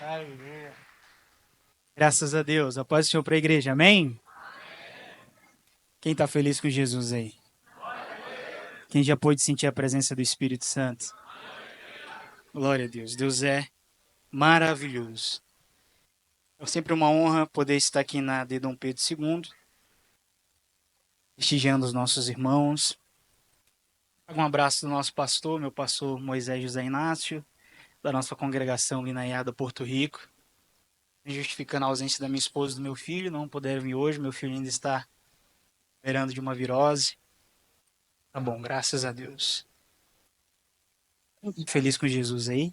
Aleluia. Graças a Deus. A paz do Senhor para a igreja. Amém? Quem está feliz com Jesus aí? Quem já pôde sentir a presença do Espírito Santo? Glória a Deus. Deus é maravilhoso. É sempre uma honra poder estar aqui na de Dom Pedro II, prestigiando os nossos irmãos. Um abraço do nosso pastor, meu pastor Moisés José Inácio, da nossa congregação Linaiada, Porto Rico. Justificando a ausência da minha esposa e do meu filho, não puderam vir hoje. Meu filho ainda está operando de uma virose. Tá bom, graças a Deus. Feliz com Jesus aí?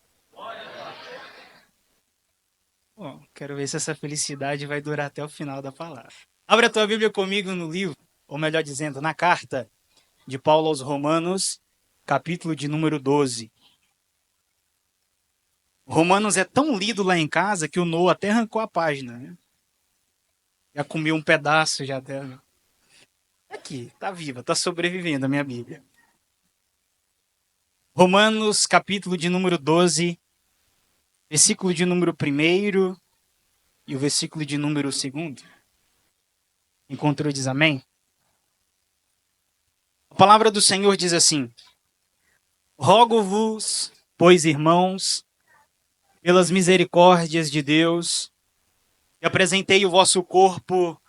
Bom, quero ver se essa felicidade vai durar até o final da palavra. Abra a tua Bíblia comigo no livro, ou melhor dizendo, na carta de Paulo aos Romanos, capítulo de número 12. Romanos é tão lido lá em casa que o Noah até arrancou a página, né? Já comeu um pedaço, já até. Aqui, tá viva, tá sobrevivendo a minha Bíblia. Romanos, capítulo de número 12, versículo de número 1 e o versículo de número 2. Encontrou e diz amém? A palavra do Senhor diz assim: Rogo-vos, pois, irmãos, pelas misericórdias de Deus, que apresentei o vosso corpo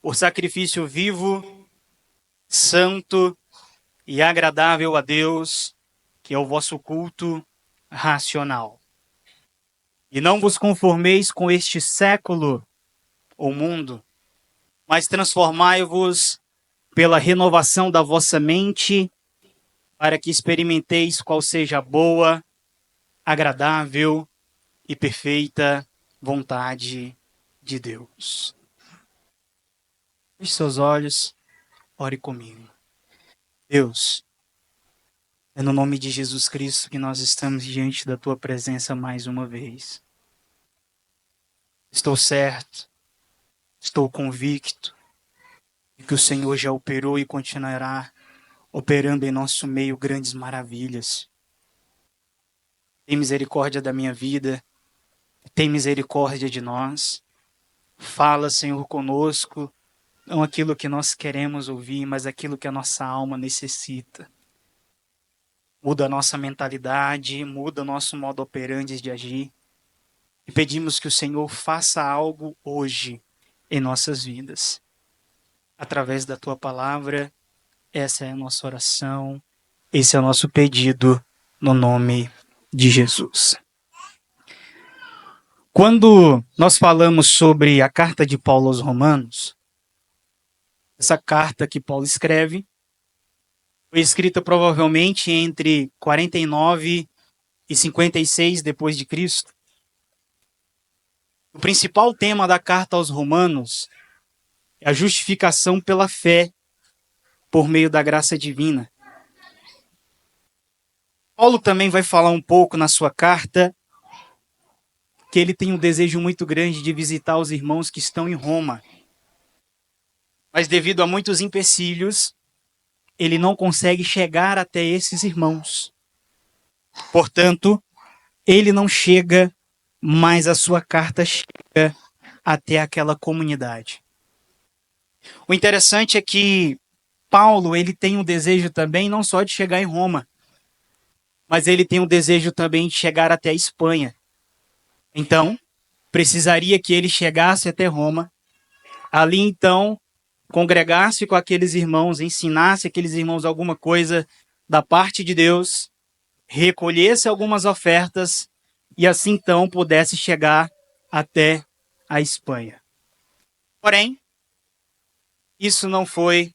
por sacrifício vivo, santo e agradável a Deus, que é o vosso culto racional. E não vos conformeis com este século ou mundo, mas transformai-vos pela renovação da vossa mente, para que experimenteis qual seja a boa, agradável e perfeita vontade de Deus. Feche seus olhos, ore comigo. Deus, é no nome de Jesus Cristo que nós estamos diante da tua presença mais uma vez. Estou certo, estou convicto de que o Senhor já operou e continuará operando em nosso meio grandes maravilhas. Tem misericórdia da minha vida, tem misericórdia de nós. Fala, Senhor, conosco, não aquilo que nós queremos ouvir, mas aquilo que a nossa alma necessita. Muda a nossa mentalidade, muda o nosso modo operandi de agir. E pedimos que o Senhor faça algo hoje em nossas vidas. Através da tua palavra, essa é a nossa oração, esse é o nosso pedido, no nome de Jesus. Quando nós falamos sobre a carta de Paulo aos Romanos, essa carta que Paulo escreve foi escrita provavelmente entre 49 e 56 depois de Cristo. O principal tema da carta aos Romanos é a justificação pela fé por meio da graça divina. Paulo também vai falar um pouco na sua carta que ele tem um desejo muito grande de visitar os irmãos que estão em Roma. Mas devido a muitos empecilhos, ele não consegue chegar até esses irmãos. Portanto, ele não chega, mas a sua carta chega até aquela comunidade. O interessante é que Paulo, ele tem um desejo também não só de chegar em Roma, mas ele tem um desejo também de chegar até a Espanha. Então, precisaria que ele chegasse até Roma, ali então congregasse com aqueles irmãos, ensinasse aqueles irmãos alguma coisa da parte de Deus, recolhesse algumas ofertas e assim então pudesse chegar até a Espanha. Porém, isso não foi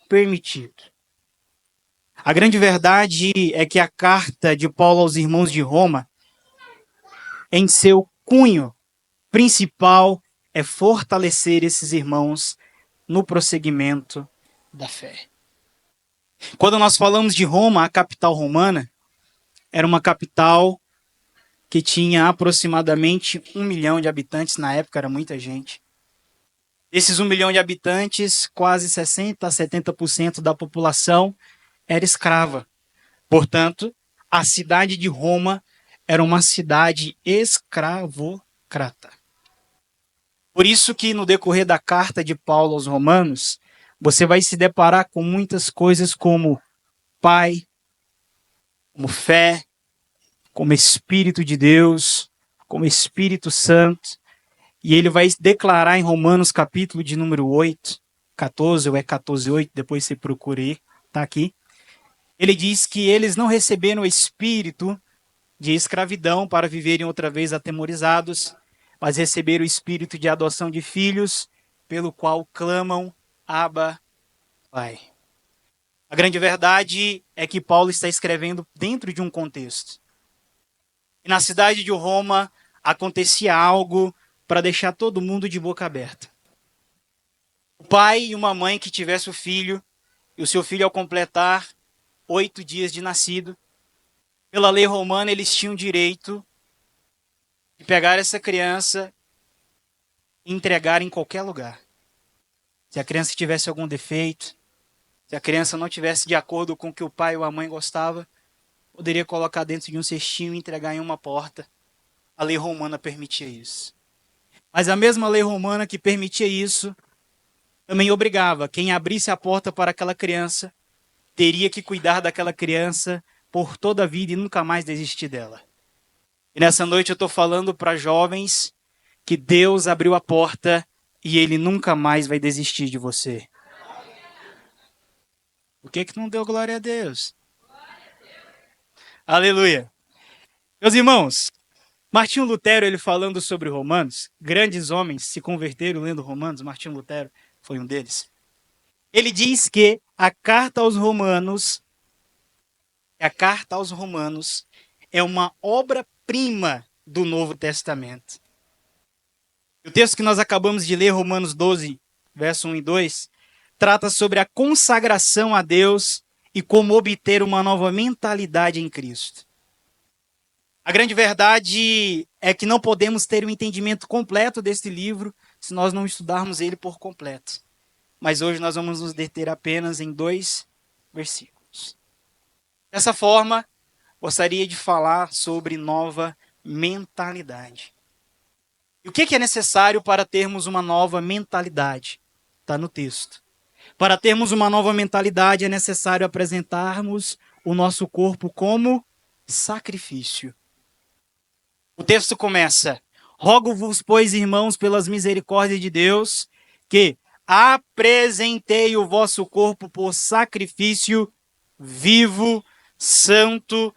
permitido. A grande verdade é que a carta de Paulo aos irmãos de Roma, em seu cunho principal, é fortalecer esses irmãos no prosseguimento da fé. Quando nós falamos de Roma, a capital romana, era uma capital que tinha aproximadamente 1 milhão de habitantes, na época era muita gente. Desses 1 milhão de habitantes, quase 60% a 70% da população era escrava. Portanto, a cidade de Roma era uma cidade escravocrata. democrata. Por isso que no decorrer da carta de Paulo aos Romanos, você vai se deparar com muitas coisas como Pai, como fé, como Espírito de Deus, como Espírito Santo. E ele vai declarar em Romanos capítulo de número 8, 14 ou é 14:8, depois você procura aí, tá aqui. Ele diz que eles não receberam o espírito de escravidão para viverem outra vez atemorizados, mas receberam o espírito de adoção de filhos, pelo qual clamam, Abba, Pai. A grande verdade é que Paulo está escrevendo dentro de um contexto. E na cidade de Roma acontecia algo para deixar todo mundo de boca aberta. O pai e uma mãe que tivesse o filho, e o seu filho ao completar 8 dias de nascido, pela lei romana eles tinham direito de pegar essa criança e entregar em qualquer lugar. Se a criança tivesse algum defeito, se a criança não tivesse de acordo com o que o pai ou a mãe gostava, poderia colocar dentro de um cestinho e entregar em uma porta. A lei romana permitia isso. Mas a mesma lei romana que permitia isso, também obrigava quem abrisse a porta para aquela criança, teria que cuidar daquela criança por toda a vida e nunca mais desistir dela. E nessa noite eu estou falando para jovens que Deus abriu a porta e Ele nunca mais vai desistir de você. Por que não deu glória a Deus? Aleluia. Meus irmãos, Martinho Lutero, ele falando sobre Romanos, grandes homens se converteram lendo Romanos, Martinho Lutero foi um deles. Ele diz que a carta aos Romanos é uma obra-prima do Novo Testamento. O texto que nós acabamos de ler, Romanos 12, verso 1 e 2, trata sobre a consagração a Deus e como obter uma nova mentalidade em Cristo. A grande verdade é que não podemos ter um entendimento completo deste livro se nós não estudarmos ele por completo. Mas hoje nós vamos nos deter apenas em 2 versículos. Dessa forma, gostaria de falar sobre nova mentalidade. E o que é necessário para termos uma nova mentalidade? Está no texto. Para termos uma nova mentalidade é necessário apresentarmos o nosso corpo como sacrifício. O texto começa: rogo-vos, pois, irmãos, pelas misericórdias de Deus, que apresentei o vosso corpo por sacrifício vivo, santo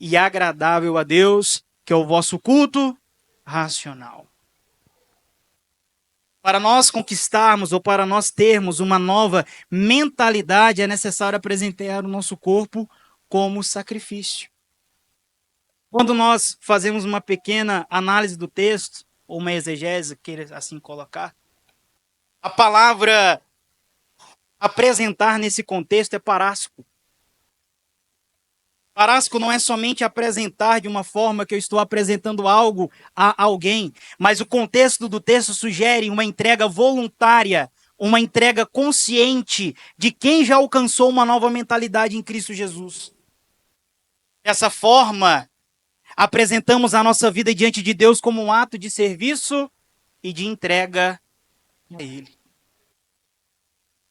e agradável a Deus, que é o vosso culto racional. Para nós conquistarmos ou para nós termos uma nova mentalidade, é necessário apresentar o nosso corpo como sacrifício. Quando nós fazemos uma pequena análise do texto, ou uma exegese, queira assim colocar, a palavra apresentar nesse contexto é parasco. Parasco não é somente apresentar de uma forma que eu estou apresentando algo a alguém, mas o contexto do texto sugere uma entrega voluntária, uma entrega consciente de quem já alcançou uma nova mentalidade em Cristo Jesus. Dessa forma, apresentamos a nossa vida diante de Deus como um ato de serviço e de entrega a Ele.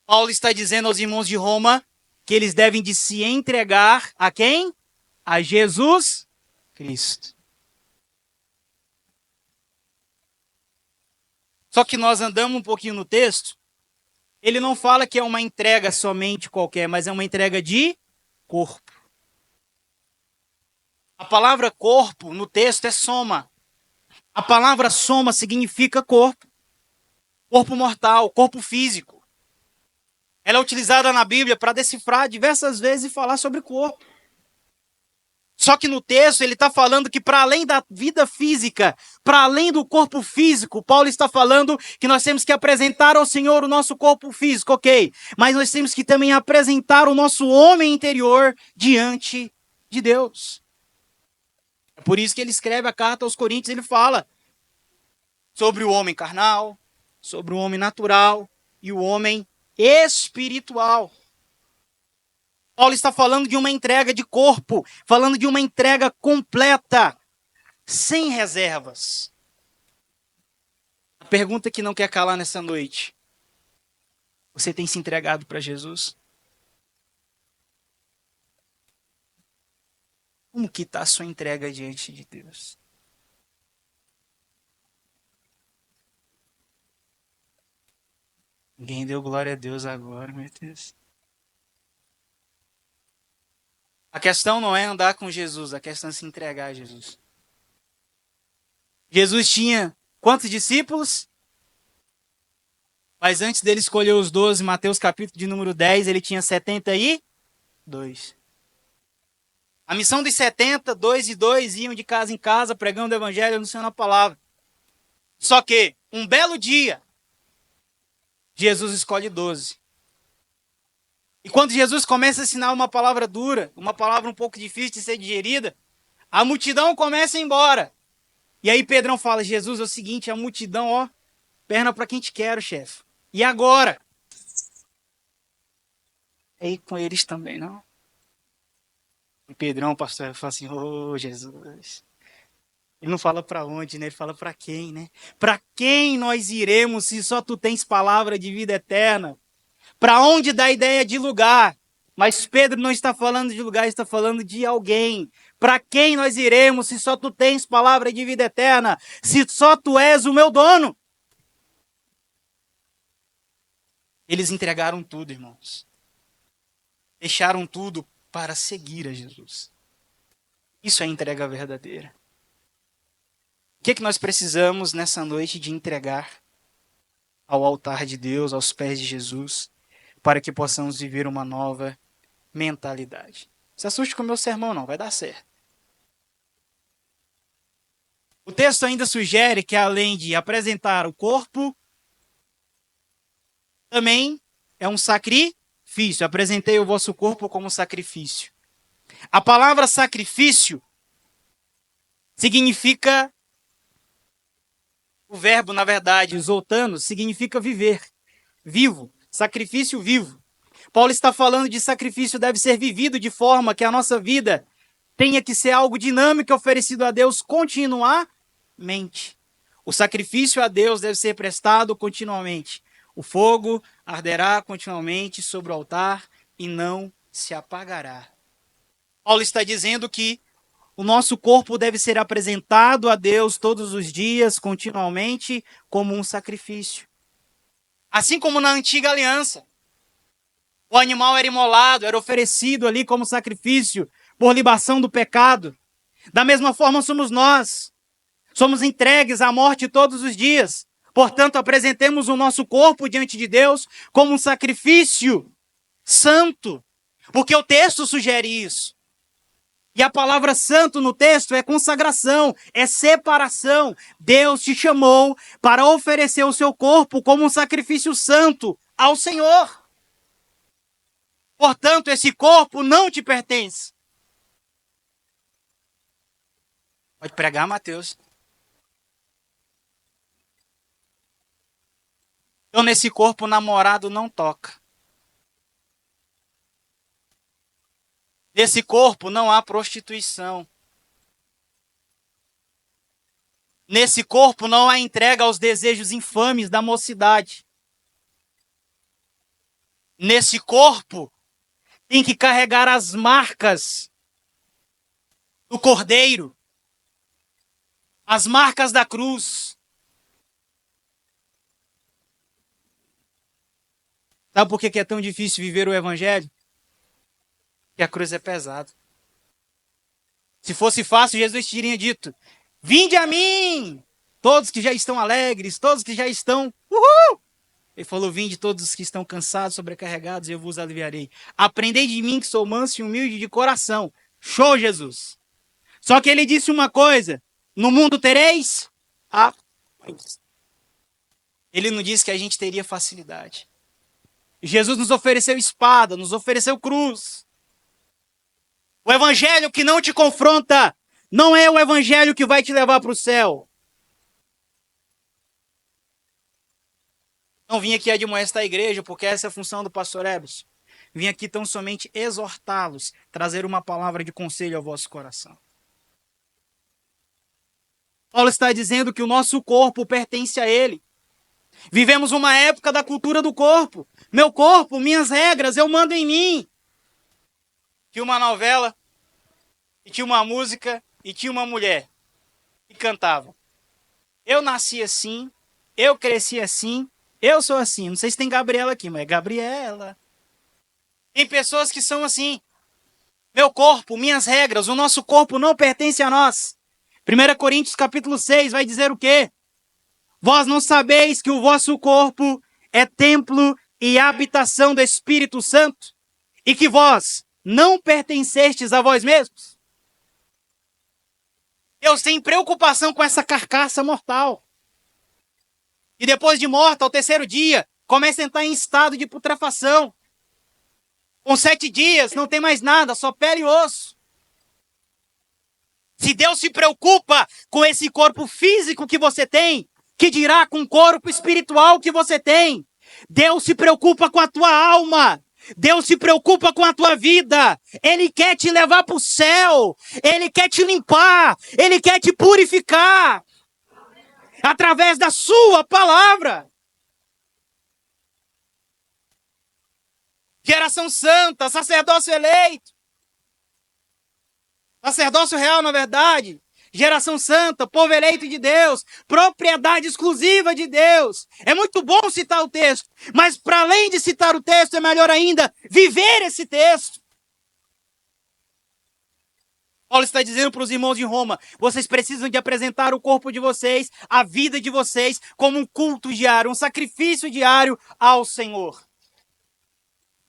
Paulo está dizendo aos irmãos de Roma que eles devem de se entregar a quem? A Jesus Cristo. Só que nós andamos um pouquinho no texto, ele não fala que é uma entrega somente qualquer, mas é uma entrega de corpo. A palavra corpo no texto é soma. A palavra soma significa corpo. Corpo mortal, corpo físico. Ela é utilizada na Bíblia para decifrar diversas vezes e falar sobre corpo. Só que no texto ele está falando que para além da vida física, para além do corpo físico, Paulo está falando que nós temos que apresentar ao Senhor o nosso corpo físico, ok? Mas nós temos que também apresentar o nosso homem interior diante de Deus. É por isso que ele escreve a carta aos Coríntios, ele fala sobre o homem carnal, sobre o homem natural e o homem espiritual. Paulo está falando de uma entrega de corpo, falando de uma entrega completa, sem reservas. Pergunta que não quer calar nessa noite. Você tem se entregado para Jesus? Como que está a sua entrega diante de Deus? Ninguém deu glória a Deus agora, meu Deus. A questão não é andar com Jesus, a questão é se entregar a Jesus. Jesus tinha quantos discípulos? Mas antes dele escolher os 12, Mateus capítulo de número 10, ele tinha 72. A missão dos 70, dois e dois, iam de casa em casa, pregando o evangelho, anunciando a palavra. Só que, um belo dia, Jesus escolhe 12. E quando Jesus começa a ensinar uma palavra dura, uma palavra um pouco difícil de ser digerida, a multidão começa a ir embora. E aí Pedrão fala, Jesus, é o seguinte, a multidão, ó, perna pra quem te quero, chefe. E agora? Aí com eles também, não? E Pedrão, pastor, fala assim, ô Jesus. Ele não fala para onde, né? Ele fala para quem, né? Para quem nós iremos se só tu tens palavra de vida eterna? Para onde dá ideia de lugar? Mas Pedro não está falando de lugar, está falando de alguém. Para quem nós iremos se só tu tens palavra de vida eterna? Se só tu és o meu dono? Eles entregaram tudo, irmãos. Deixaram tudo para seguir a Jesus. Isso é entrega verdadeira. O que nós precisamos nessa noite de entregar ao altar de Deus, aos pés de Jesus, para que possamos viver uma nova mentalidade? Não se assuste com o meu sermão, não, vai dar certo. O texto ainda sugere que, além de apresentar o corpo, também é um sacrifício. Apresentei o vosso corpo como sacrifício. A palavra sacrifício significa, o verbo, na verdade, zoltano, significa viver, vivo, sacrifício vivo. Paulo está falando de sacrifício deve ser vivido de forma que a nossa vida tenha que ser algo dinâmico oferecido a Deus continuamente. O sacrifício a Deus deve ser prestado continuamente. O fogo arderá continuamente sobre o altar e não se apagará. Paulo está dizendo que o nosso corpo deve ser apresentado a Deus todos os dias, continuamente, como um sacrifício. Assim como na antiga aliança. O animal era imolado, era oferecido ali como sacrifício por libação do pecado. Da mesma forma somos nós. Somos entregues à morte todos os dias. Portanto, apresentemos o nosso corpo diante de Deus como um sacrifício santo. Porque o texto sugere isso. E a palavra santo no texto é consagração, é separação. Deus te chamou para oferecer o seu corpo como um sacrifício santo ao Senhor. Portanto, esse corpo não te pertence. Pode pregar, Mateus. Então, nesse corpo, o namorado não toca. Nesse corpo não há prostituição. Nesse corpo não há entrega aos desejos infames da mocidade. Nesse corpo tem que carregar as marcas do Cordeiro, as marcas da cruz. Sabe por que é tão difícil viver o Evangelho? Porque a cruz é pesada. Se fosse fácil, Jesus teria dito: vinde a mim, todos que já estão alegres, todos que já estão... Uhul! Ele falou, vinde todos os que estão cansados, sobrecarregados, e eu vos aliviarei. Aprendei de mim que sou manso e humilde de coração. Show, Jesus! Só que ele disse uma coisa, no mundo tereis a paz. Ele não disse que a gente teria facilidade. Jesus nos ofereceu espada, nos ofereceu cruz. O evangelho que não te confronta não é o evangelho que vai te levar para o céu. Não vim aqui admoestar a igreja, porque essa é a função do pastor Ebson. Vim aqui tão somente exortá-los, trazer uma palavra de conselho ao vosso coração. Paulo está dizendo que o nosso corpo pertence a ele. Vivemos uma época da cultura do corpo. Meu corpo, minhas regras, eu mando em mim. Tinha uma novela, e tinha uma música, e tinha uma mulher que cantava. Eu nasci assim, eu cresci assim, eu sou assim. Não sei se tem Gabriela aqui, mas é Gabriela. Tem pessoas que são assim. Meu corpo, minhas regras, o nosso corpo não pertence a nós. 1 Coríntios capítulo 6 vai dizer o quê? Vós não sabeis que o vosso corpo é templo e habitação do Espírito Santo? E que vós não pertencestes a vós mesmos? Deus tem preocupação com essa carcaça mortal. E depois de morta, ao terceiro dia, começa a entrar em estado de putrefação. Com 7 dias, não tem mais nada, só pele e osso. Se Deus se preocupa com esse corpo físico que você tem, que dirá com o corpo espiritual que você tem? Deus se preocupa com a tua alma. Deus se preocupa com a tua vida. Ele quer te levar para o céu. Ele quer te limpar. Ele quer te purificar. Através da sua palavra. Geração santa, sacerdócio eleito. Sacerdócio real, na verdade. Geração santa, povo eleito de Deus, propriedade exclusiva de Deus. É muito bom citar o texto, mas para além de citar o texto, é melhor ainda viver esse texto. Paulo está dizendo para os irmãos de Roma, vocês precisam de apresentar o corpo de vocês, a vida de vocês, como um culto diário, um sacrifício diário ao Senhor.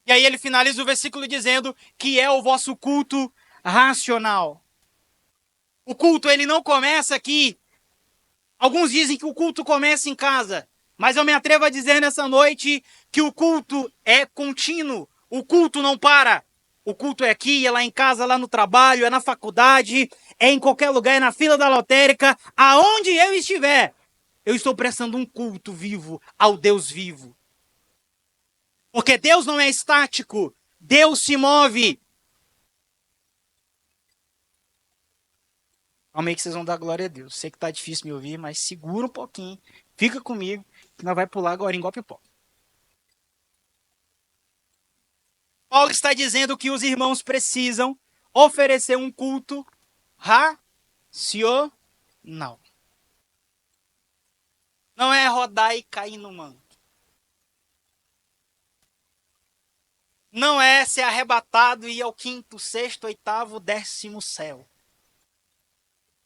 E aí ele finaliza o versículo dizendo que é o vosso culto racional. O culto, ele não começa aqui. Alguns dizem que o culto começa em casa, mas eu me atrevo a dizer nessa noite que o culto é contínuo. O culto não para. O culto é aqui, é lá em casa, lá no trabalho, é na faculdade, é em qualquer lugar, é na fila da lotérica, aonde eu estiver. Eu estou prestando um culto vivo ao Deus vivo. Porque Deus não é estático, Deus se move. Calma aí que vocês vão dar glória a Deus. Sei que tá difícil me ouvir, mas segura um pouquinho. Fica comigo, que nós vai pular agora em golpe-pó. Paulo está dizendo que os irmãos precisam oferecer um culto racional. Não é rodar e cair no manto. Não é ser arrebatado e ir ao 5º, 6º, 8º, 10º céu.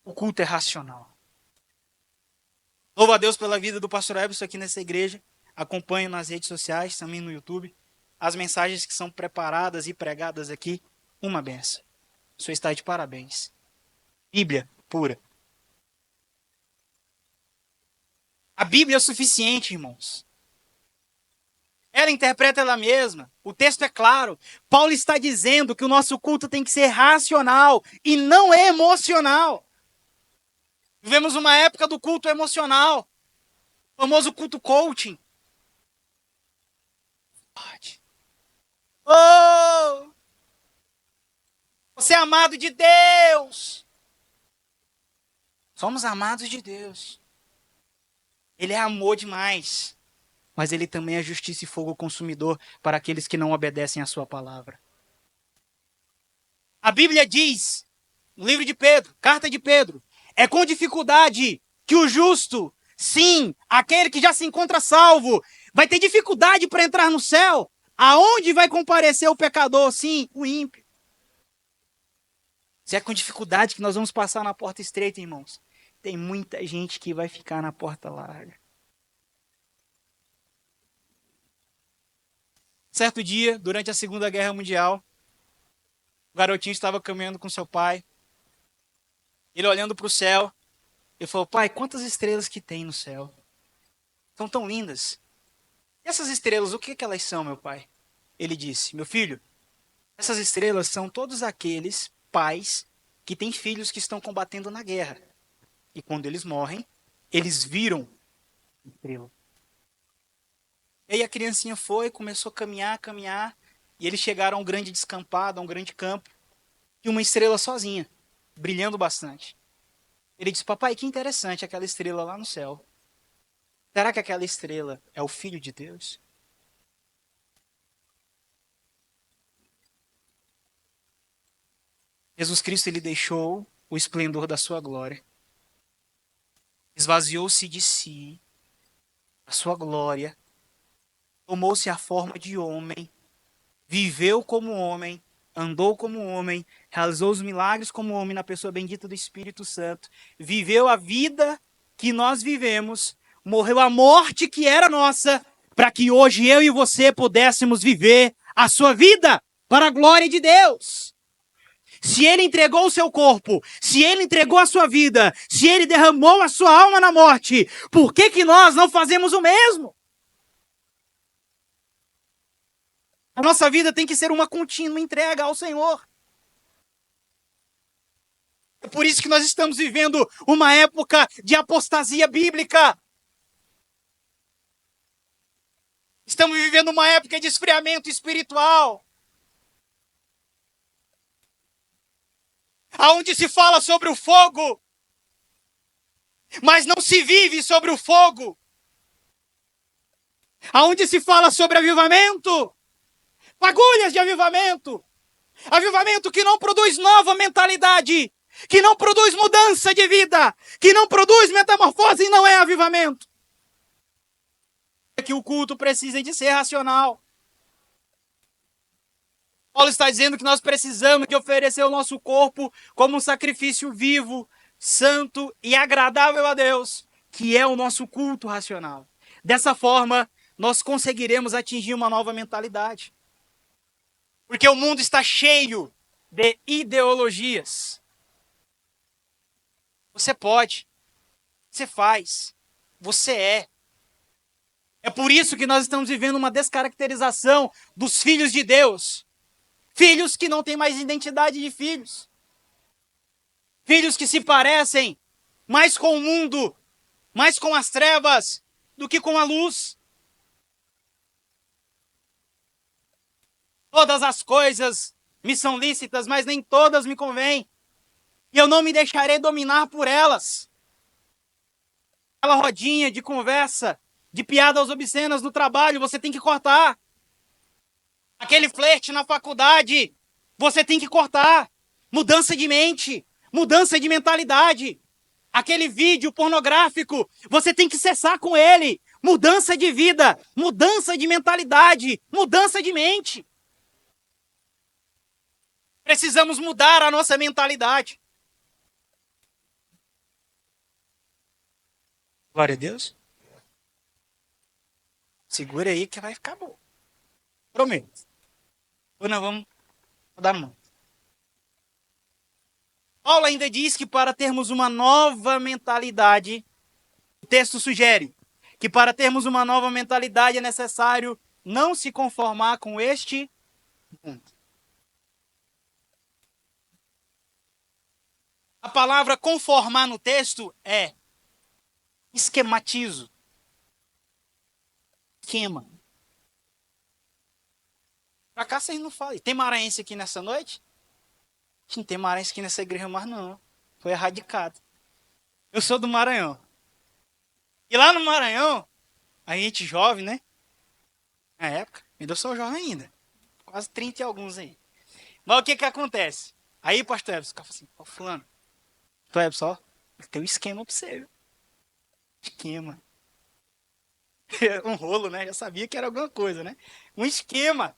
O culto é racional. Louvo a Deus pela vida do pastor Everson aqui nessa igreja. Acompanho nas redes sociais, também no YouTube. As mensagens que são preparadas e pregadas aqui. Uma benção. O senhor está de parabéns. Bíblia pura. A Bíblia é o suficiente, irmãos. Ela interpreta ela mesma. O texto é claro. Paulo está dizendo que o nosso culto tem que ser racional e não emocional. Vivemos uma época do culto emocional. O famoso culto coaching. Oh! Você é amado de Deus. Somos amados de Deus. Ele é amor demais. Mas ele também é justiça e fogo consumidor para aqueles que não obedecem à sua palavra. A Bíblia diz, no livro de Pedro, carta de Pedro, é com dificuldade que o justo, sim, aquele que já se encontra salvo, vai ter dificuldade para entrar no céu. Aonde vai comparecer o pecador? Sim, o ímpio. Se é com dificuldade que nós vamos passar na porta estreita, irmãos, tem muita gente que vai ficar na porta larga. Certo dia, durante a Segunda Guerra Mundial, o garotinho estava caminhando com seu pai. Ele olhando para o céu, ele falou, pai, quantas estrelas que tem no céu? São tão lindas. E essas estrelas, o que elas são, meu pai? Ele disse, meu filho, essas estrelas são todos aqueles pais que têm filhos que estão combatendo na guerra. E quando eles morrem, eles viram estrela. E aí a criancinha foi, começou a caminhar, e eles chegaram a um grande descampado, a um grande campo, e uma estrela sozinha, brilhando bastante. Ele disse, papai, que interessante aquela estrela lá no céu. Será que aquela estrela é o Filho de Deus? Jesus Cristo, ele deixou o esplendor da sua glória. Esvaziou-se de si, a sua glória. Tomou-se a forma de homem. Viveu como homem. Andou como homem. Realizou os milagres como homem na pessoa bendita do Espírito Santo. Viveu a vida que nós vivemos. Morreu a morte que era nossa. Para que hoje eu e você pudéssemos viver a sua vida para a glória de Deus. Se ele entregou o seu corpo, se ele entregou a sua vida, se ele derramou a sua alma na morte, por que que nós não fazemos o mesmo? A nossa vida tem que ser uma contínua entrega ao Senhor. É por isso que nós estamos vivendo uma época de apostasia bíblica. Estamos vivendo uma época de esfriamento espiritual. Aonde se fala sobre o fogo, mas não se vive sobre o fogo. Aonde se fala sobre avivamento, fagulhas de avivamento. Avivamento que não produz nova mentalidade, que não produz mudança de vida, que não produz metamorfose e não é avivamento. É que o culto precisa de ser racional. Paulo está dizendo que nós precisamos de oferecer o nosso corpo como um sacrifício vivo, santo e agradável a Deus, que é o nosso culto racional. Dessa forma, nós conseguiremos atingir uma nova mentalidade. Porque o mundo está cheio de ideologias. Você pode, você faz, você é. É por isso que nós estamos vivendo uma descaracterização dos filhos de Deus. Filhos que não têm mais identidade de filhos. Filhos que se parecem mais com o mundo, mais com as trevas, do que com a luz. Todas as coisas me são lícitas, mas nem todas me convêm. E eu não me deixarei dominar por elas. Aquela rodinha de conversa, de piadas obscenas no trabalho, você tem que cortar. Aquele flerte na faculdade, você tem que cortar. Mudança de mente, mudança de mentalidade. Aquele vídeo pornográfico, você tem que cessar com ele. Mudança de vida, mudança de mentalidade, mudança de mente. Precisamos mudar a nossa mentalidade. Glória a Deus. Segura aí que vai ficar bom. Prometo. Ou nós vamos dar mão. Paulo ainda diz que para termos uma nova mentalidade, o texto sugere que para termos uma nova mentalidade é necessário não se conformar com este mundo. A palavra conformar no texto é esquematizo. Esquema. Pra cá vocês não falam. Tem maranhense aqui nessa noite? Não tem maranhense aqui nessa igreja mais não. Foi erradicado. Eu sou do Maranhão. E lá no Maranhão, a gente jovem, né? Na época, ainda sou jovem ainda. Quase 30 e alguns aí. Mas o que que acontece? Aí, pastor Ebson, o cara fala assim, ó, fulano, pastor Ebson, ó, tem um esquema pra você, viu? Esquema. Um rolo, né? Já sabia que era alguma coisa, né? Um esquema.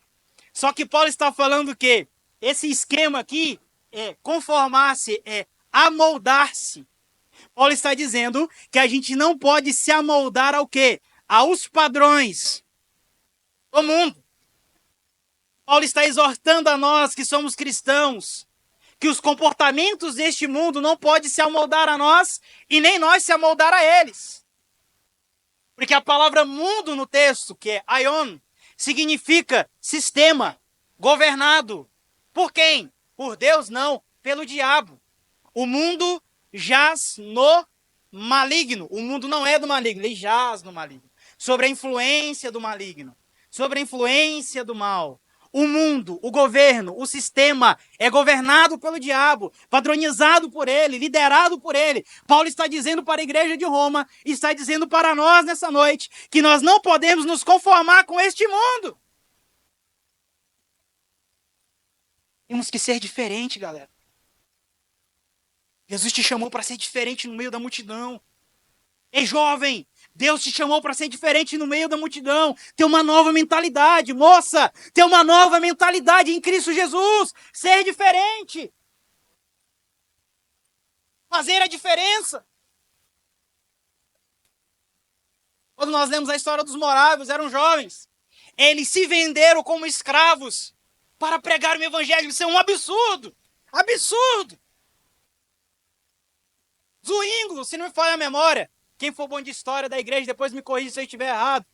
Só que Paulo está falando que esse esquema aqui é conformar-se, é amoldar-se. Paulo está dizendo que a gente não pode se amoldar ao quê? Aos padrões do mundo. Paulo está exortando a nós que somos cristãos, que os comportamentos deste mundo não podem se amoldar a nós e nem nós se amoldar a eles. Porque a palavra mundo no texto, que é aion, significa sistema, governado. Por quem? Por Deus não, pelo diabo. O mundo jaz no maligno. O mundo não é do maligno, ele jaz no maligno. Sobre a influência do maligno, sobre a influência do mal. O mundo, o governo, o sistema é governado pelo diabo, padronizado por ele, liderado por ele. Paulo está dizendo para a igreja de Roma, está dizendo para nós nessa noite, que nós não podemos nos conformar com este mundo. Temos que ser diferente, galera. Jesus te chamou para ser diferente no meio da multidão. Ei, jovem, Deus te chamou para ser diferente no meio da multidão. Ter uma nova mentalidade, moça. Ter uma nova mentalidade em Cristo Jesus. Ser diferente. Fazer a diferença. Quando nós lemos a história dos morávios, eram jovens. Eles se venderam como escravos para pregar o evangelho. Isso é um absurdo. Absurdo. Zuíngulo, se não me falha a memória. Quem for bom de história da igreja, depois me corrija se eu estiver errado.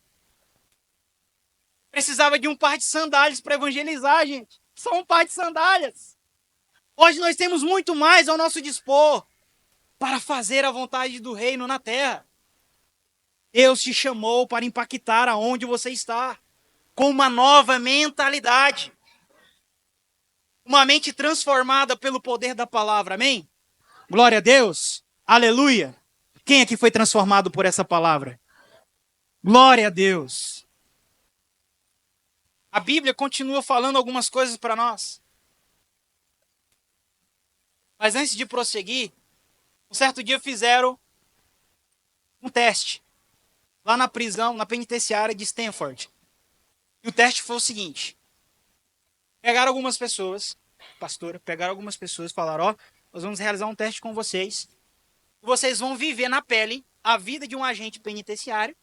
Precisava de um par de sandálias para evangelizar, gente. Só um par de sandálias. Hoje nós temos muito mais ao nosso dispor para fazer a vontade do reino na terra. Deus te chamou para impactar aonde você está, com uma nova mentalidade. Uma mente transformada pelo poder da palavra, amém? Glória a Deus, aleluia. Quem aqui foi transformado por essa palavra? Glória a Deus. A Bíblia continua falando algumas coisas para nós. Mas antes de prosseguir, um certo dia fizeram um teste lá na prisão, na penitenciária de Stanford. E o teste foi o seguinte. Pegaram algumas pessoas, pastora, pegaram algumas pessoas e falaram, ó, nós vamos realizar um teste com vocês. Vocês vão viver na pele a vida de um agente penitenciário.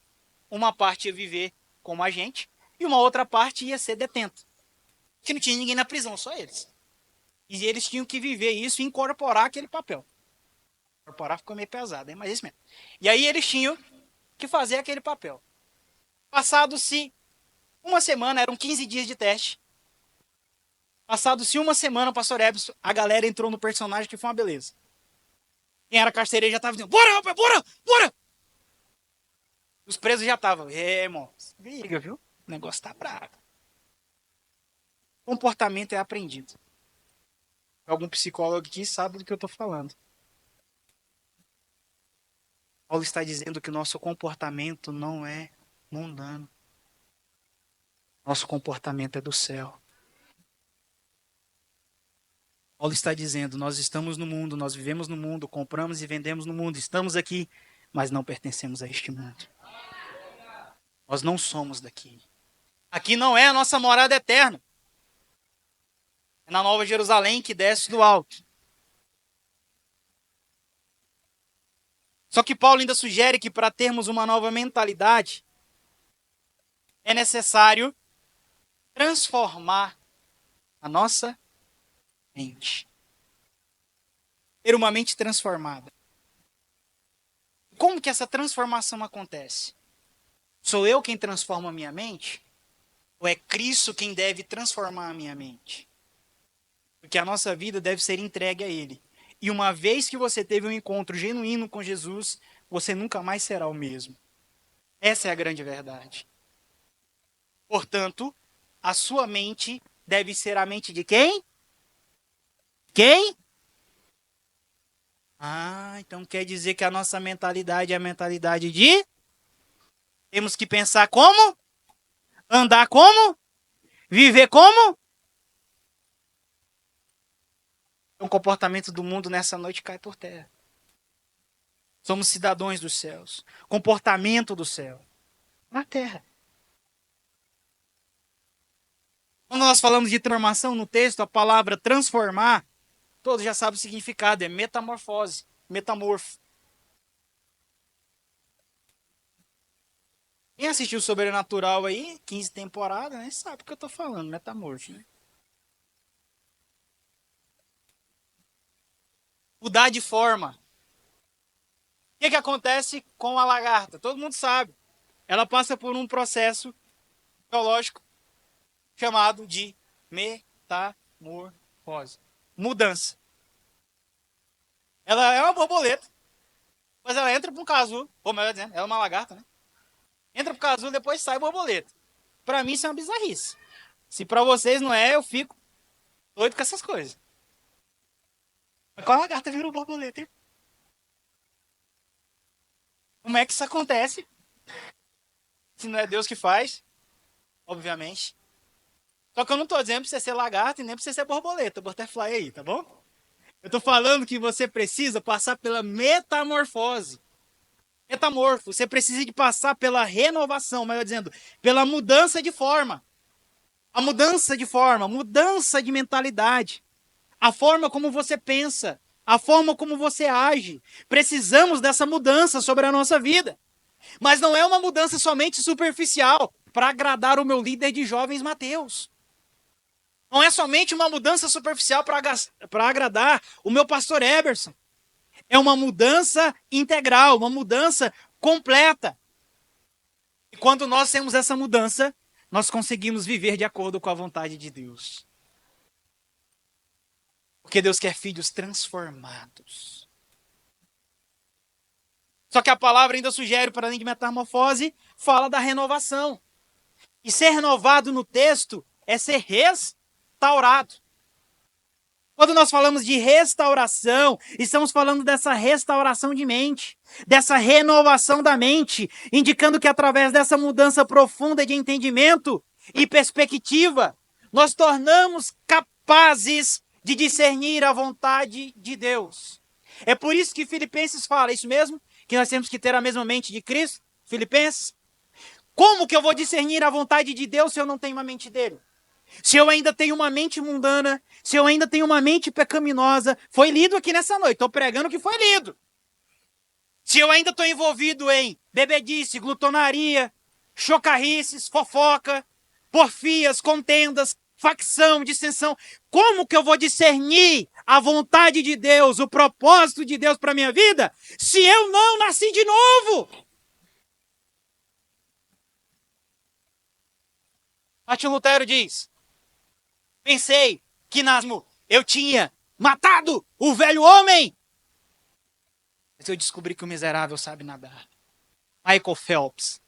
Uma parte ia viver como agente e uma outra parte ia ser detento. Que não tinha ninguém na prisão, só eles. E eles tinham que viver isso e incorporar aquele papel. Incorporar ficou meio pesado, hein? Mas é isso mesmo. E aí eles tinham que fazer aquele papel. Passado-se uma semana, eram 15 dias de teste. Passado-se uma semana, pastor Ebson, a galera entrou no personagem que foi uma beleza. Quem era carcereiro já estava dizendo, bora, rapaz, bora, bora! Os presos já estavam, irmão, liga, viu? O negócio tá bravo. Comportamento é aprendido. Algum psicólogo aqui sabe do que eu estou falando. Paulo está dizendo que o nosso comportamento não é mundano. Nosso comportamento é do céu. Paulo está dizendo, nós estamos no mundo, nós vivemos no mundo, compramos e vendemos no mundo, estamos aqui, mas não pertencemos a este mundo. Nós não somos daqui. Aqui não é a nossa morada eterna. É na Nova Jerusalém que desce do alto. Só que Paulo ainda sugere que para termos uma nova mentalidade, é necessário transformar a nossa mente. Ter uma mente transformada. Como que essa transformação acontece? Sou eu quem transforma a minha mente? Ou é Cristo quem deve transformar a minha mente? Porque a nossa vida deve ser entregue a Ele. E uma vez que você teve um encontro genuíno com Jesus, você nunca mais será o mesmo. Essa é a grande verdade. Portanto, a sua mente deve ser a mente de quem? Quem? Então quer dizer que a nossa mentalidade é a mentalidade de... Temos que pensar como? Andar como? Viver como? O comportamento do mundo nessa noite cai por terra. Somos cidadãos dos céus. Comportamento do céu. Na terra. Quando nós falamos de transformação no texto, a palavra transformar, todos já sabem o significado, é metamorfose, metamorfo. Quem assistiu Sobrenatural aí, 15 temporadas, né, sabe o que eu tô falando, metamorfo, né? Mudar de forma. O que acontece com a lagarta? Todo mundo sabe. Ela passa por um processo biológico chamado de metamorfose. Mudança. Ela é uma borboleta, mas ela entra para um casulo, ou melhor dizendo, ela é uma lagarta, né? Entra para o casulo e depois sai borboleta. Para mim isso é uma bizarrice. Se pra vocês não é, eu fico doido com essas coisas. Mas qual lagarta virou borboleta, hein? Como é que isso acontece? Se não é Deus que faz, obviamente. Só que eu não tô dizendo pra você ser lagarto e nem pra você ser borboleta, butterfly aí, tá bom? Eu tô falando que você precisa passar pela metamorfose. Metamorfo, você precisa de passar pela renovação, melhor dizendo, pela mudança de forma. A mudança de forma, mudança de mentalidade. A forma como você pensa, a forma como você age. Precisamos dessa mudança sobre a nossa vida. Mas não é uma mudança somente superficial para agradar o meu líder de jovens Mateus. Não é somente uma mudança superficial para agradar o meu pastor Eberson. É uma mudança integral, uma mudança completa. E quando nós temos essa mudança, nós conseguimos viver de acordo com a vontade de Deus. Porque Deus quer filhos transformados. Só que a palavra ainda sugere, para além de metamorfose, fala da renovação. E ser renovado no texto é ser restaurado. Quando nós falamos de restauração, estamos falando dessa restauração de mente, dessa renovação da mente, indicando que através dessa mudança profunda de entendimento e perspectiva, nós tornamos capazes de discernir a vontade de Deus. É por isso que Filipenses fala, é isso mesmo? Que nós temos que ter a mesma mente de Cristo? Filipenses? Como que eu vou discernir a vontade de Deus se eu não tenho a mente dele? Se eu ainda tenho uma mente mundana, se eu ainda tenho uma mente pecaminosa, foi lido aqui nessa noite, estou pregando o que foi lido. Se eu ainda estou envolvido em bebedice, glutonaria, chocarrices, fofoca, porfias, contendas, facção, dissensão, como que eu vou discernir a vontade de Deus, o propósito de Deus para minha vida, se eu não nasci de novo? Martin Lutero diz: pensei que eu tinha matado o velho homem. Mas eu descobri que o miserável sabe nadar. Michael Phelps.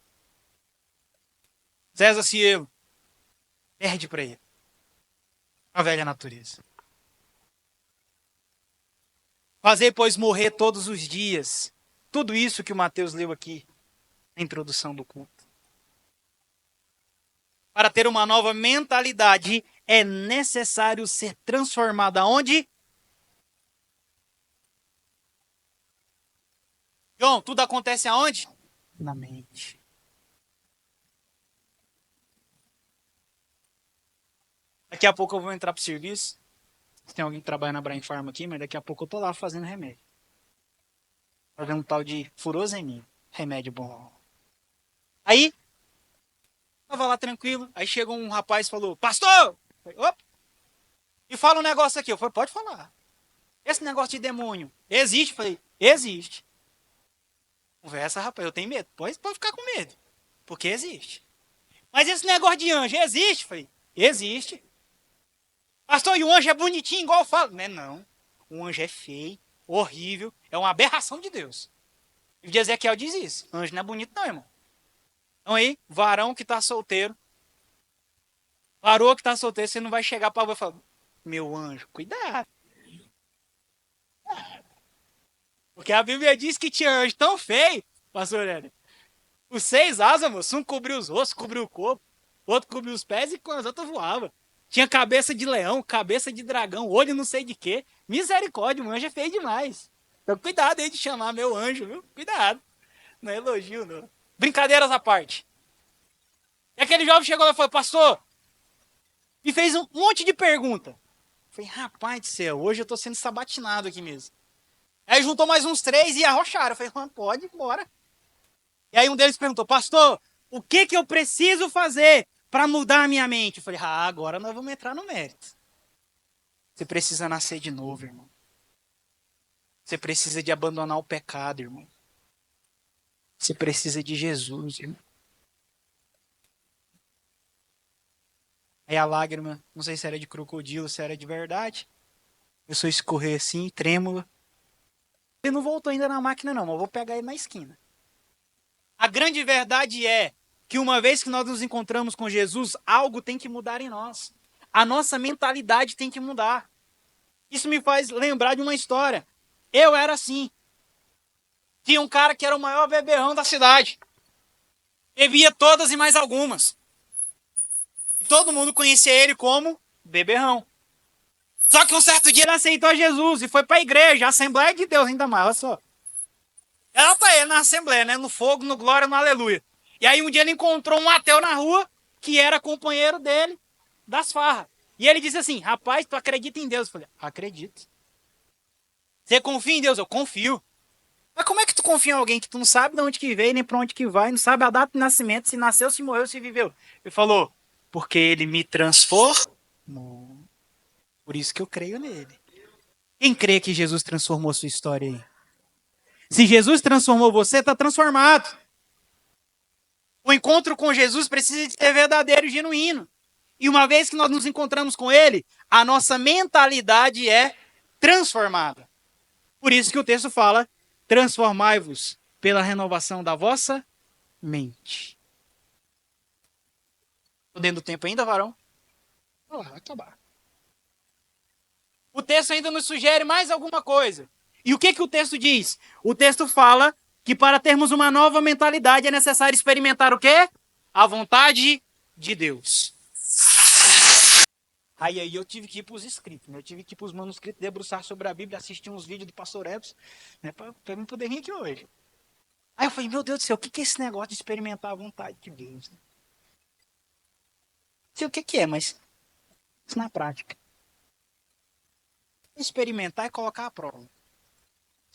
César Cielo. Perde para ele. A velha natureza. Fazer, pois, morrer todos os dias. Tudo isso que o Mateus leu aqui na introdução do culto. Para ter uma nova mentalidade, é necessário ser transformado aonde? João, tudo acontece aonde? Na mente. Daqui a pouco eu vou entrar pro serviço. Tem alguém que trabalha na Brain Pharma aqui, mas daqui a pouco eu tô lá fazendo remédio. Fazendo um tal de furosemida. Remédio bom. Aí, tava lá tranquilo. Aí chegou um rapaz e falou: pastor! Falei, opa! E fala um negócio aqui. Eu falei: pode falar. Esse negócio de demônio existe? Eu falei: existe. Conversa, rapaz, eu tenho medo. Pode ficar com medo. Porque existe. Mas esse negócio de anjo existe? Eu falei: existe. Pastor, e o anjo é bonitinho igual eu falo? Não é não. O anjo é feio, horrível, é uma aberração de Deus. O livro de Ezequiel diz isso. Anjo não é bonito não, irmão. Então aí, varão que tá solteiro, varou que tá solteiro, você não vai chegar para avó e falar: meu anjo, cuidado. Porque a Bíblia diz que tinha anjo tão feio, pastor Hélio. Os 6 asas, moço, um cobriu os ossos, cobriu o corpo, outro cobriu os pés e com as outras voava. Tinha cabeça de leão, cabeça de dragão, olho não sei de quê. Misericórdia, o anjo é feio demais. Então cuidado aí de chamar meu anjo, viu? Cuidado. Não é elogio, não. Brincadeiras à parte. E aquele jovem chegou lá e falou: pastor, me fez um monte de pergunta. Eu falei: rapaz do céu, hoje eu tô sendo sabatinado aqui mesmo. Aí juntou mais uns 3 e arrocharam. Eu falei: pode, bora. E aí um deles perguntou: pastor, o que eu preciso fazer para mudar a minha mente? Eu falei: agora nós vamos entrar no mérito. Você precisa nascer de novo, irmão. Você precisa de abandonar o pecado, irmão. Você precisa de Jesus, irmão. Aí a lágrima, não sei se era de crocodilo, se era de verdade. Eu só escorrer assim, trêmula. Ele não voltou ainda na máquina não, mas eu vou pegar ele na esquina. A grande verdade é que uma vez que nós nos encontramos com Jesus, algo tem que mudar em nós. A nossa mentalidade tem que mudar. Isso me faz lembrar de uma história. Eu era assim. Tinha um cara que era o maior beberrão da cidade. Bebia todas e mais algumas. E todo mundo conhecia ele como beberrão. Só que um certo dia ele aceitou Jesus e foi para a igreja, a Assembleia de Deus, ainda mais, olha só. Era para ele na Assembleia, né? No fogo, no glória, no aleluia. E aí um dia ele encontrou um ateu na rua, que era companheiro dele, das farras. E ele disse assim, rapaz, tu acredita em Deus? Eu falei, acredito. Você confia em Deus? Eu confio. Mas como é que tu confia em alguém que tu não sabe de onde que veio, nem para onde que vai, não sabe a data de nascimento, se nasceu, se morreu, se viveu? Ele falou, porque ele me transformou. Por isso que eu creio nele. Quem crê que Jesus transformou sua história aí? Se Jesus transformou você, está transformado. O encontro com Jesus precisa de ser verdadeiro e genuíno. E uma vez que nós nos encontramos com ele, a nossa mentalidade é transformada. Por isso que o texto fala, transformai-vos pela renovação da vossa mente. Estou dentro do tempo ainda, varão? Vai acabar. O texto ainda nos sugere mais alguma coisa. E o que o texto diz? O texto fala que para termos uma nova mentalidade é necessário experimentar o quê? A vontade de Deus. Aí eu tive que ir para os escritos, né? Eu tive que ir para os manuscritos, debruçar sobre a Bíblia, assistir uns vídeos do pastor Ebs, né? Para eu poder vir aqui hoje. Aí eu falei, meu Deus do céu, o que é esse negócio de experimentar a vontade de Deus? Não sei o que é, mas isso na prática. Experimentar e colocar à prova.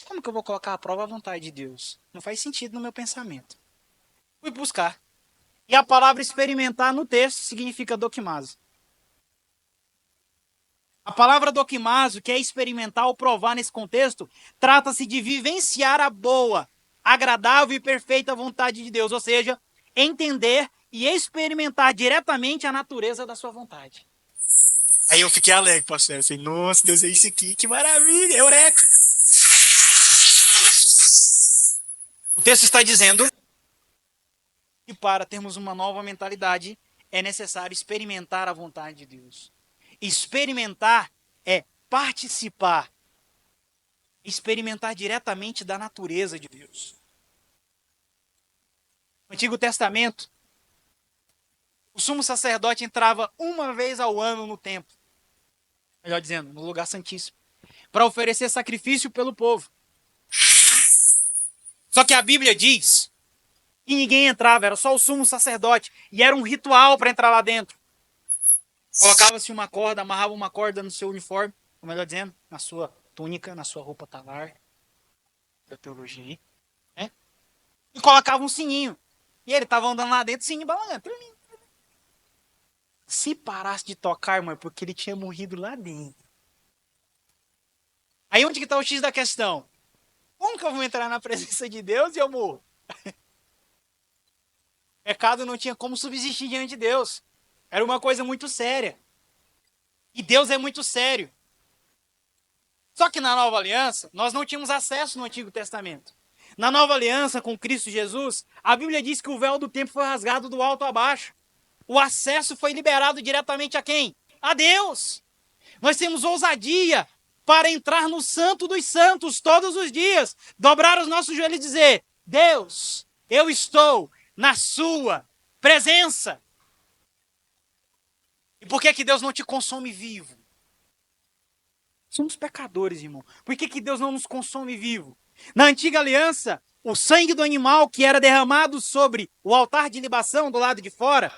Como que eu vou colocar à prova a vontade de Deus? Não faz sentido no meu pensamento. Fui buscar. E a palavra experimentar no texto significa doquimazo. A palavra doquimazo, que é experimentar ou provar nesse contexto, trata-se de vivenciar a boa, agradável e perfeita vontade de Deus. Ou seja, entender e experimentar diretamente a natureza da sua vontade. Aí eu fiquei alegre, pastor. Eu falei, nossa, Deus, é isso aqui, que maravilha, eureka! O texto está dizendo que para termos uma nova mentalidade é necessário experimentar a vontade de Deus. Experimentar é participar, experimentar diretamente da natureza de Deus. No Antigo Testamento, o sumo sacerdote entrava uma vez ao ano no templo, melhor dizendo, no lugar santíssimo, para oferecer sacrifício pelo povo. Só que a Bíblia diz que ninguém entrava, era só o sumo sacerdote. E era um ritual para entrar lá dentro. Colocava-se uma corda, amarrava uma corda no seu uniforme, ou melhor dizendo, na sua túnica, na sua roupa talar, da teologia aí, né? E colocava um sininho. E ele estava andando lá dentro, sininho balangando. Se parasse de tocar, irmão, é porque ele tinha morrido lá dentro. Aí onde que está o X da questão? Como que eu vou entrar na presença de Deus e eu morro? O pecado não tinha como subsistir diante de Deus. Era uma coisa muito séria. E Deus é muito sério. Só que na Nova Aliança, nós não tínhamos acesso no Antigo Testamento. Na Nova Aliança, com Cristo Jesus, a Bíblia diz que o véu do templo foi rasgado do alto a baixo. O acesso foi liberado diretamente a quem? A Deus. Nós temos ousadia para entrar no Santo dos Santos todos os dias, dobrar os nossos joelhos e dizer, Deus, eu estou na sua presença. E por que Deus não te consome vivo? Somos pecadores, irmão. Por que Deus não nos consome vivo? Na antiga aliança, o sangue do animal que era derramado sobre o altar de libação do lado de fora,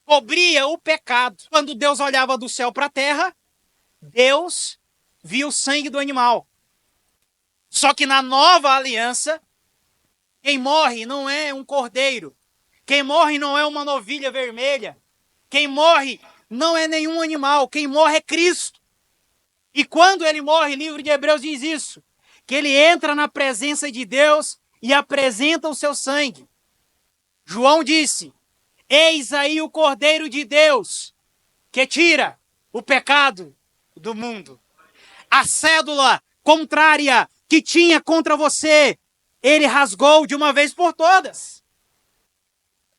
cobria o pecado. Quando Deus olhava do céu para a terra, Deus via o sangue do animal. Só que na nova aliança, quem morre não é um cordeiro. Quem morre não é uma novilha vermelha. Quem morre não é nenhum animal. Quem morre é Cristo. E quando ele morre, o livro de Hebreus diz isso, que ele entra na presença de Deus e apresenta o seu sangue. João disse, eis aí o Cordeiro de Deus, que tira o pecado do mundo. A cédula contrária que tinha contra você, ele rasgou de uma vez por todas.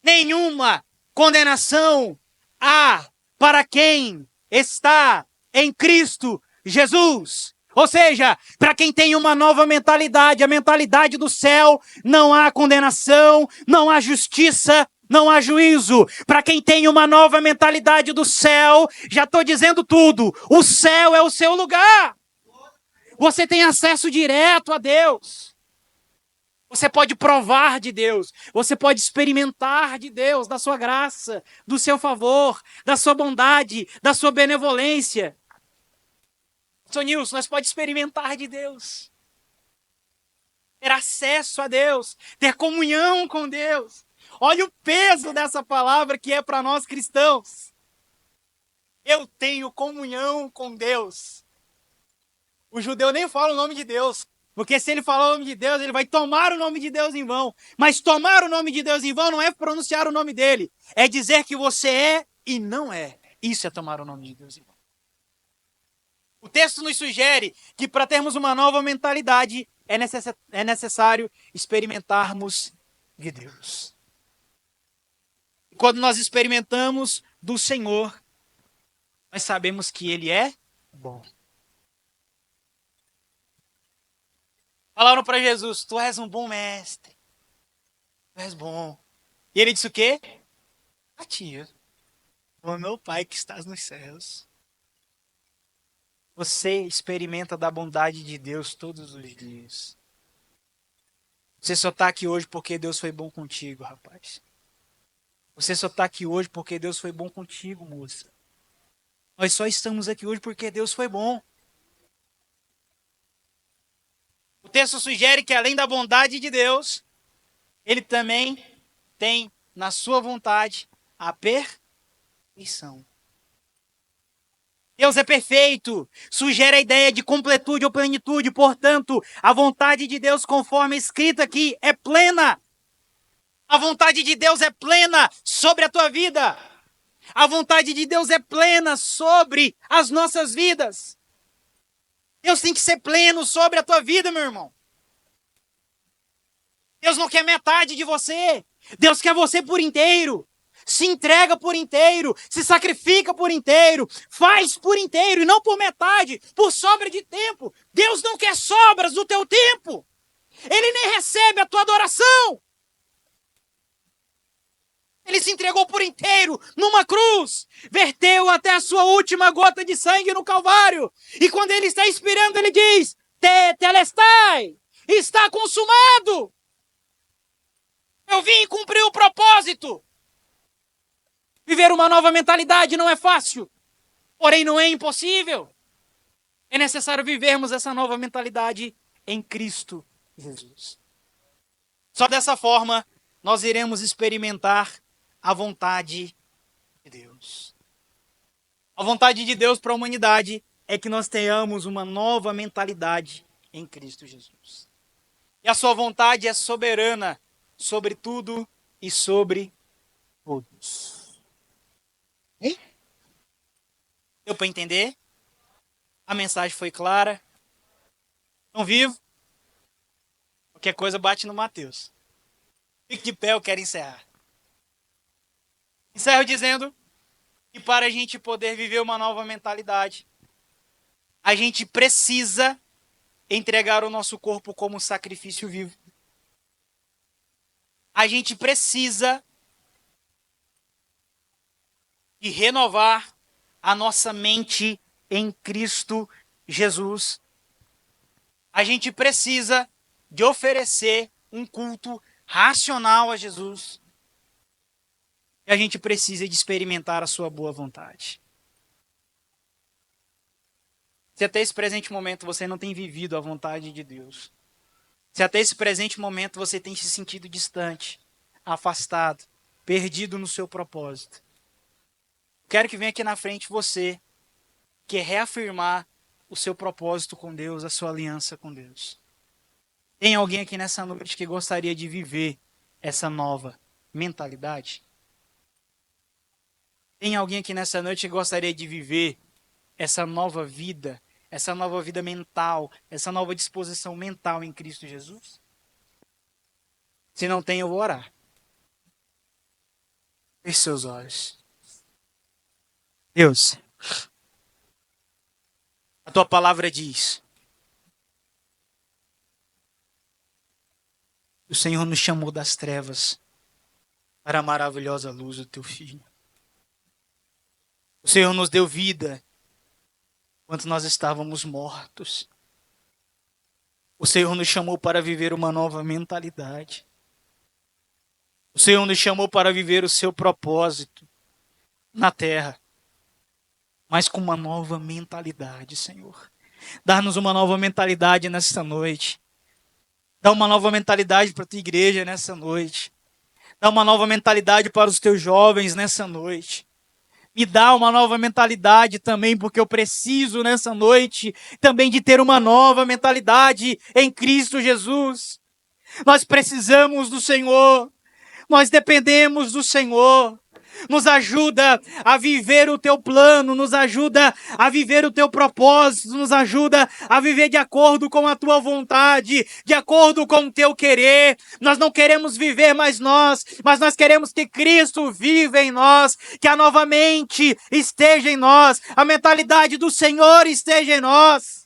Nenhuma condenação há para quem está em Cristo Jesus. Ou seja, para quem tem uma nova mentalidade, a mentalidade do céu, não há condenação, não há justiça, não há juízo. Para quem tem uma nova mentalidade do céu, já estou dizendo tudo, o céu é o seu lugar. Você tem acesso direto a Deus. Você pode provar de Deus, você pode experimentar de Deus, da sua graça, do seu favor, da sua bondade, da sua benevolência. Sr. Nilson, nós podemos experimentar de Deus, ter acesso a Deus, ter comunhão com Deus. Olha o peso dessa palavra que é para nós cristãos. Eu tenho comunhão com Deus. O judeu nem fala o nome de Deus. Porque se ele falar o nome de Deus, ele vai tomar o nome de Deus em vão. Mas tomar o nome de Deus em vão não é pronunciar o nome dele. É dizer que você é e não é. Isso é tomar o nome de Deus em vão. O texto nos sugere que para termos uma nova mentalidade é necessário experimentarmos de Deus. E quando nós experimentamos do Senhor, nós sabemos que Ele é bom. Falaram para Jesus, tu és um bom mestre. Tu és bom. E ele disse o quê? A ti, o meu Pai que estás nos céus. Você experimenta da bondade de Deus todos os dias. Você só está aqui hoje porque Deus foi bom contigo, rapaz. Você só está aqui hoje porque Deus foi bom contigo, moça. Nós só estamos aqui hoje porque Deus foi bom. O texto sugere que além da bondade de Deus, Ele também tem na sua vontade a perfeição. Deus é perfeito, sugere a ideia de completude ou plenitude, portanto, a vontade de Deus, conforme escrita aqui, é plena. A vontade de Deus é plena sobre a tua vida. A vontade de Deus é plena sobre as nossas vidas. Deus tem que ser pleno sobre a tua vida, meu irmão. Deus não quer metade de você. Deus quer você por inteiro. Se entrega por inteiro, se sacrifica por inteiro, faz por inteiro e não por metade, por sobra de tempo. Deus não quer sobras do teu tempo. Ele nem recebe a tua adoração. Ele se entregou por inteiro numa cruz, verteu até a sua última gota de sangue no Calvário. E quando ele está expirando, ele diz, tetelestai, está consumado. Eu vim cumprir o propósito. Viver uma nova mentalidade não é fácil, porém não é impossível. É necessário vivermos essa nova mentalidade em Cristo Jesus. Só dessa forma nós iremos experimentar a vontade de Deus. A vontade de Deus para a humanidade é que nós tenhamos uma nova mentalidade em Cristo Jesus. E a sua vontade é soberana sobre tudo e sobre todos. Hein? Deu para entender? A mensagem foi clara? Estão vivos? Qualquer coisa bate no Mateus. Fique de pé, eu quero encerrar. Encerro dizendo que para a gente poder viver uma nova mentalidade, a gente precisa entregar o nosso corpo como sacrifício vivo. A gente precisa de renovar a nossa mente em Cristo Jesus. A gente precisa de oferecer um culto racional a Jesus. E a gente precisa de experimentar a sua boa vontade. Se até esse presente momento você não tem vivido a vontade de Deus, se até esse presente momento você tem se sentido distante, afastado, perdido no seu propósito, quero que venha aqui na frente você, que quer reafirmar o seu propósito com Deus, a sua aliança com Deus. Tem alguém aqui nessa noite que gostaria de viver essa nova mentalidade? Tem alguém aqui nessa noite que gostaria de viver essa nova vida mental, essa nova disposição mental em Cristo Jesus? Se não tem, eu vou orar. Feche seus olhos. Deus, a tua palavra diz: o Senhor nos chamou das trevas para a maravilhosa luz do teu Filho. O Senhor nos deu vida enquanto nós estávamos mortos. O Senhor nos chamou para viver uma nova mentalidade. O Senhor nos chamou para viver o seu propósito na terra, mas com uma nova mentalidade, Senhor. Dá-nos uma nova mentalidade nesta noite. Dá uma nova mentalidade para a tua igreja nessa noite. Dá uma nova mentalidade para os teus jovens nessa noite. Me dá uma nova mentalidade também, porque eu preciso nessa noite também de ter uma nova mentalidade em Cristo Jesus. Nós precisamos do Senhor. Nós dependemos do Senhor. Nos ajuda a viver o teu plano, nos ajuda a viver o teu propósito, nos ajuda a viver de acordo com a tua vontade, de acordo com o teu querer. Nós não queremos viver mais nós, mas nós queremos que Cristo viva em nós, que a nova mente esteja em nós, a mentalidade do Senhor esteja em nós.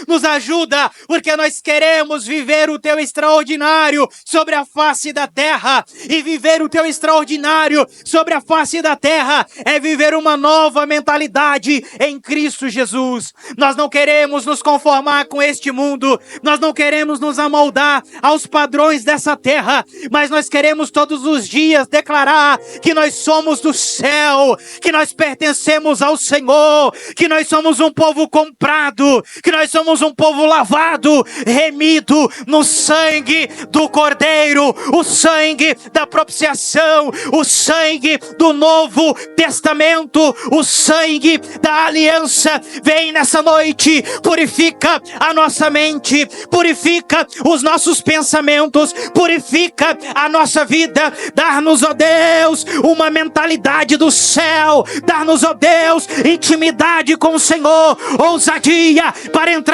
Nos ajuda, porque nós queremos viver o teu extraordinário sobre a face da terra. E viver o teu extraordinário sobre a face da terra é viver uma nova mentalidade em Cristo Jesus. Nós não queremos nos conformar com este mundo, nós não queremos nos amoldar aos padrões dessa terra, mas nós queremos todos os dias declarar que nós somos do céu, que nós pertencemos ao Senhor, que nós somos um povo comprado, que nós somos um povo lavado, remido no sangue do Cordeiro, o sangue da propiciação, o sangue do Novo Testamento, o sangue da aliança. Vem nessa noite, purifica a nossa mente, purifica os nossos pensamentos, purifica a nossa vida. Dá-nos, ó Deus, uma mentalidade do céu, dá-nos, ó Deus, intimidade com o Senhor, ousadia para entrar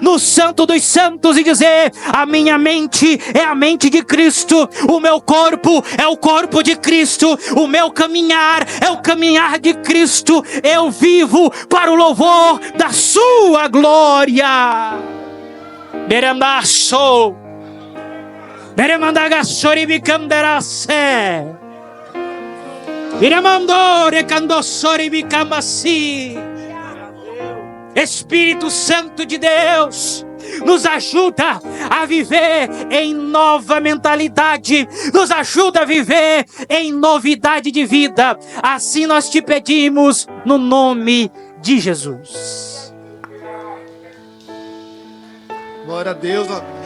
no Santo dos Santos e dizer: a minha mente é a mente de Cristo, o meu corpo é o corpo de Cristo, o meu caminhar é o caminhar de Cristo, eu vivo para o louvor da sua glória. Beremandaço, beremandagaçoribicamderacé, beremandore-candoçoribicambaci. Espírito Santo de Deus, nos ajuda a viver em nova mentalidade, nos ajuda a viver em novidade de vida. Assim nós te pedimos no nome de Jesus. Glória a Deus, ó.